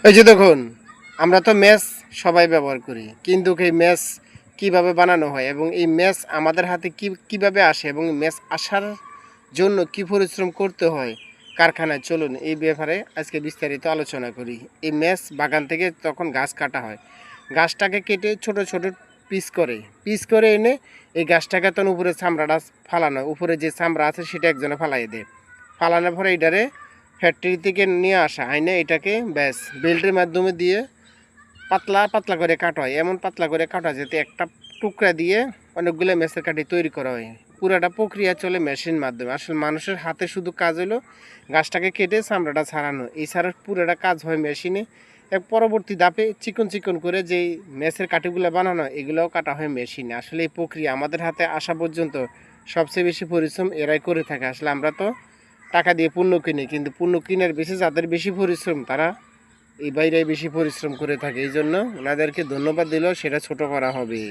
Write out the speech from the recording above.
এই যে দেখুন, আমরা তো মেস সবাই ব্যবহার করি, কিন্তু এই মেস কিভাবে বানানো হয় এবং এই মেস আমাদের হাতে কিভাবে আসে এবং মেস আসার জন্য কি পরিশ্রম করতে হয় কারখানায়, চলুন এই ব্যাপারে আজকে বিস্তারিত আলোচনা করি। এই মেস বাগান থেকে তখন গাছ কাটা হয়, গাছটাকে কেটে ছোট ছোট পিস করে এনে এই গাছটাকে তখন উপরে চামড়াটা ফালানো, উপরে যে চামড়া আছে সেটা একজনে ফালাই দেয়। ফালানোর পরে এটারে ফ্যাক্টরি থেকে নিয়ে আসা আইনে এটাকে ব্যাস বেল্টের মাধ্যমে দিয়ে পাতলা পাতলা করে কাটা হয়। এমন পাতলা করে কাটা যাতে একটা টুকরা দিয়ে অনেকগুলো মেসের কাঠি তৈরি করা হয়। পুরাটা প্রক্রিয়া চলে মেশিন মাধ্যমে। আসলে মানুষের হাতে শুধু কাজ হলো গাছটাকে কেটে চামড়াটা ছাড়ানো, এই ছাড়ার পুরাটা কাজ হয় মেশিনে। এক পরবর্তী ধাপে চিকন চিকন করে যেই মেসের কাঠিগুলো বানানো এগুলোও কাটা হয় মেশিনে। আসলে এই প্রক্রিয়া আমাদের হাতে আসা পর্যন্ত সবচেয়ে বেশি পরিশ্রম এরাই করে থাকে। আসলে আমরা তো টাকা দিয়ে পণ্য কিনি, কিন্তু পণ্য কেনার বেশি যাদের বেশি পরিশ্রম তারা এই বাইরে বেশি পরিশ্রম করে থাকে। এই জন্য ওনাদেরকে ধন্যবাদ দিলেও সেটা ছোট করা হবে।